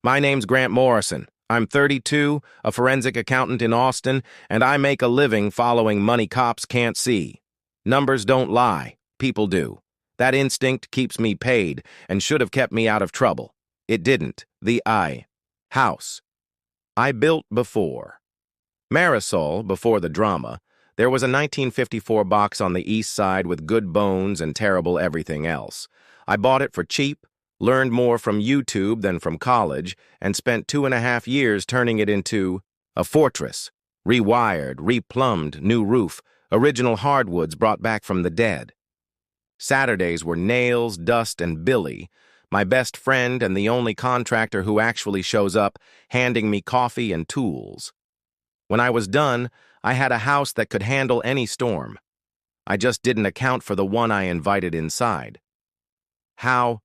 My name's Grant Morrison. I'm 32, a forensic accountant in Austin, and I make a living following money cops can't see. Numbers don't lie. People do. That instinct keeps me paid and should have kept me out of trouble. It didn't. House. I built before. Marisol, before the drama, there was a 1954 box on the east side with good bones and terrible everything else. I bought it for cheap, learned more from YouTube than from college, and spent 2.5 years turning it into a fortress. Rewired, replumbed, new roof, original hardwoods brought back from the dead. Saturdays were Nails, Dust, and Billy, my best friend and the only contractor who actually shows up, handing me coffee and tools. When I was done, I had a house that could handle any storm. I just didn't account for the one I invited inside. How?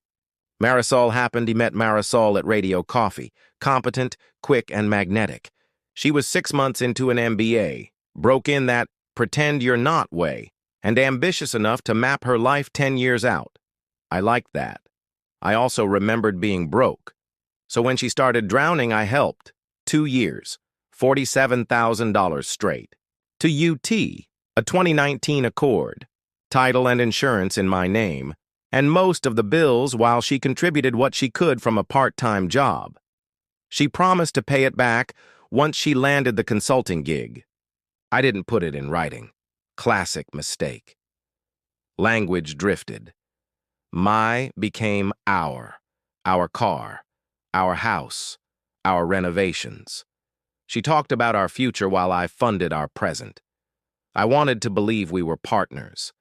Marisol happened. He met Marisol at Radio Coffee, competent, quick, and magnetic. She was 6 months into an MBA, broke in that pretend you're not way, and ambitious enough to map her life 10 years out. I liked that. I also remembered being broke. So when she started drowning, I helped. 2 years, $47,000 straight. To UT, a 2019 Accord, title and insurance in my name, and most of the bills while she contributed what she could from a part-time job. She promised to pay it back once she landed the consulting gig. I didn't put it in writing. Classic mistake. Language drifted. My became our car, our house, our renovations. She talked about our future while I funded our present. I wanted to believe we were partners.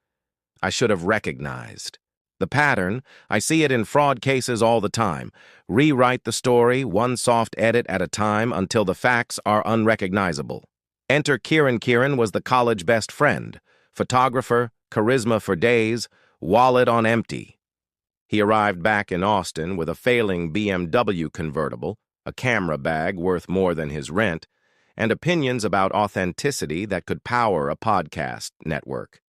I should have recognized. The pattern, I see it in fraud cases all the time. Rewrite the story, one soft edit at a time until the facts are unrecognizable. Enter Kieran. Kieran was the college best friend, photographer, charisma for days, wallet on empty. He arrived back in Austin with a failing BMW convertible, a camera bag worth more than his rent, and opinions about authenticity that could power a podcast network.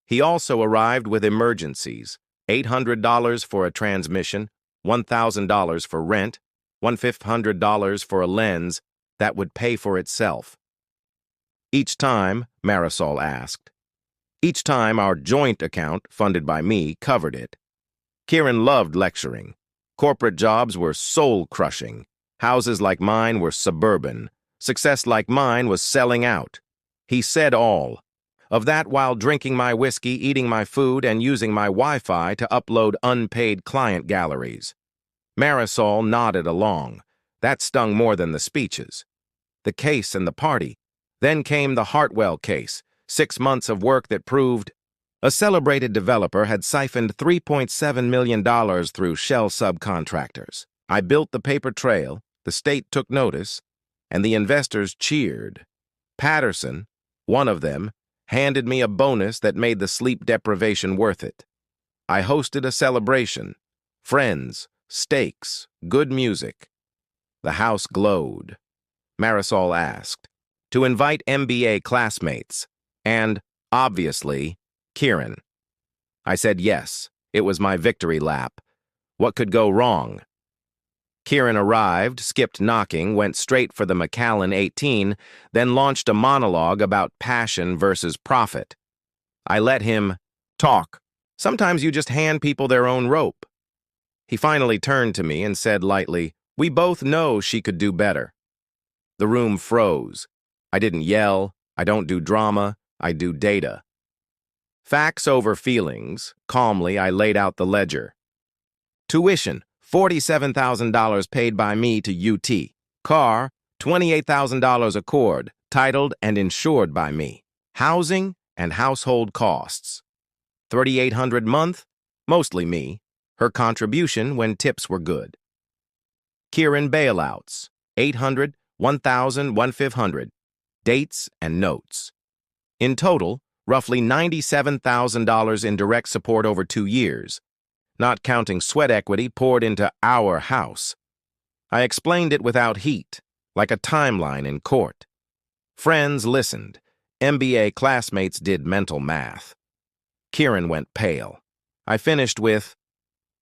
He also arrived with emergencies. $800 for a transmission, $1,000 for rent, $1,500 for a lens that would pay for itself. Each time, Marisol asked. Each time our joint account, funded by me, covered it. Kieran loved lecturing. Corporate jobs were soul-crushing. Houses like mine were suburban. Success like mine was selling out. He said all. Of that while drinking my whiskey, eating my food, and using my Wi-Fi to upload unpaid client galleries. Marisol nodded along. That stung more than the speeches. The case and the party. Then came the Hartwell case, 6 months of work that proved a celebrated developer had siphoned $3.7 million through shell subcontractors. I built the paper trail, the state took notice, and the investors cheered. Patterson, one of them, handed me a bonus that made the sleep deprivation worth it. I hosted a celebration. Friends, steaks, good music. The house glowed. Marisol asked to invite MBA classmates and, obviously, Kieran. I said yes. It was my victory lap. What could go wrong? Kieran arrived, skipped knocking, went straight for the Macallan 18, then launched a monologue about passion versus profit. I let him talk. Sometimes you just hand people their own rope. He finally turned to me and said lightly, "We both know she could do better." The room froze. I didn't yell. I don't do drama. I do data. Facts over feelings. Calmly, I laid out the ledger. Tuition. $47,000 paid by me to UT. Car, $28,000 Accord, titled and insured by me. Housing and household costs. $3,800 month, mostly me. Her contribution when tips were good. Kieran bailouts, $800, $1,000, $1,500. Dates and notes. In total, roughly $97,000 in direct support over 2 years. Not counting sweat equity poured into our house. I explained it without heat, like a timeline in court. Friends listened. MBA classmates did mental math. Kieran went pale. I finished with,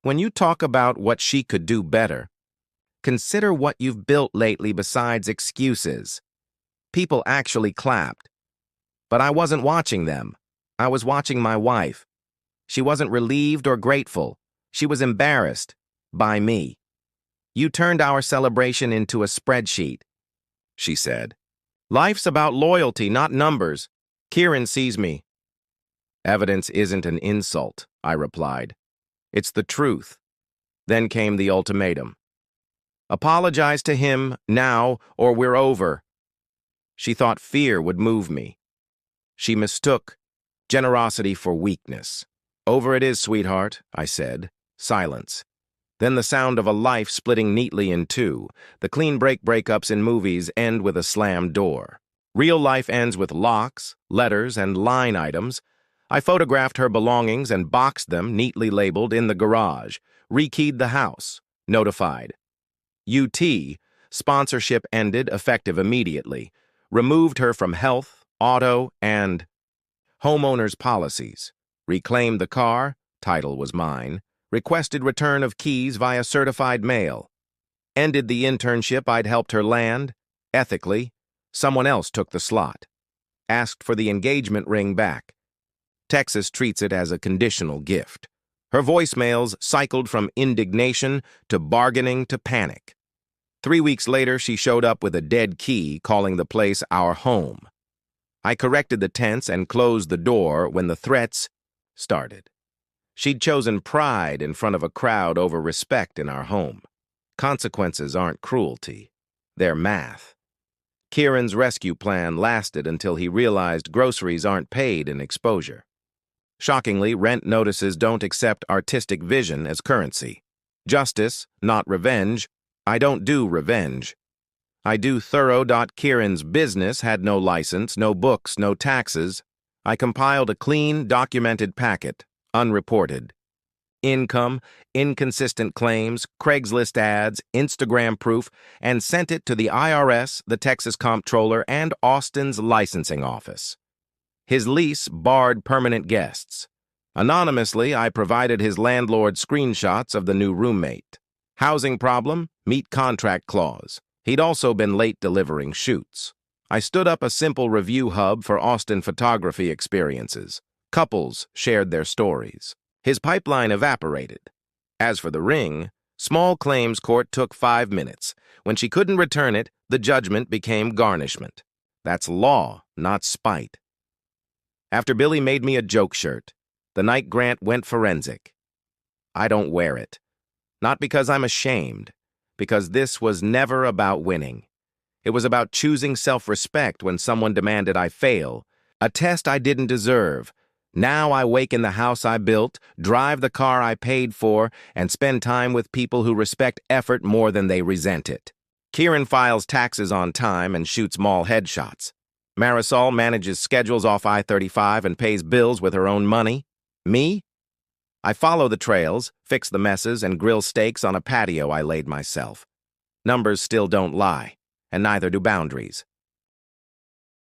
"When you talk about what she could do better, Consider what you've built lately besides excuses. People actually clapped. But I wasn't watching them. I was watching my wife. She wasn't relieved or grateful. She was embarrassed by me. You turned our celebration into a spreadsheet, she said. Life's about loyalty, not numbers. Kieran sees me. Evidence isn't an insult, I replied. It's the truth. Then came the ultimatum. Apologize to him now or we're over. She thought fear would move me. She mistook generosity for weakness. Over it is, sweetheart, I said. Silence. Then the sound of a life splitting neatly in two. The clean breakups in movies end with a slammed door. Real life ends with locks, letters, and line items. I photographed her belongings and boxed them, neatly labeled, in the garage. Rekeyed the house. Notified. UT, sponsorship ended, effective immediately. Removed her from health, auto, and homeowners policies. Reclaimed the car, title was mine. Requested return of keys via certified mail. Ended the internship I'd helped her land. Ethically, someone else took the slot. Asked for the engagement ring back. Texas treats it as a conditional gift. Her voicemails cycled from indignation to bargaining to panic. 3 weeks later, she showed up with a dead key, calling the place our home. I corrected the tense and closed the door when the threats started. She'd chosen pride in front of a crowd over respect in our home. Consequences aren't cruelty. They're math. Kieran's rescue plan lasted until he realized groceries aren't paid in exposure. Shockingly, rent notices don't accept artistic vision as currency. Justice, not revenge. I don't do revenge. I do thorough. Kieran's business had no license, no books, no taxes. I compiled a clean, documented packet, unreported. Income, inconsistent claims, Craigslist ads, Instagram proof, and sent it to the IRS, the Texas Comptroller, and Austin's licensing office. His lease barred permanent guests. Anonymously, I provided his landlord screenshots of the new roommate. Housing problem, meet contract clause. He'd also been late delivering shoots. I stood up a simple review hub for Austin photography experiences. Couples shared their stories. His pipeline evaporated. As for the ring, small claims court took 5 minutes. When she couldn't return it, the judgment became garnishment. That's law, not spite. After Billy made me a joke shirt, the night grant went forensic. I don't wear it. Not because I'm ashamed, because this was never about winning. It was about choosing self-respect when someone demanded I fail, a test I didn't deserve. Now I wake in the house I built, drive the car I paid for, and spend time with people who respect effort more than they resent it. Kieran files taxes on time and shoots mall headshots. Marisol manages schedules off I-35 and pays bills with her own money. Me? I follow the trails, fix the messes, and grill steaks on a patio I laid myself. Numbers still don't lie, and neither do boundaries.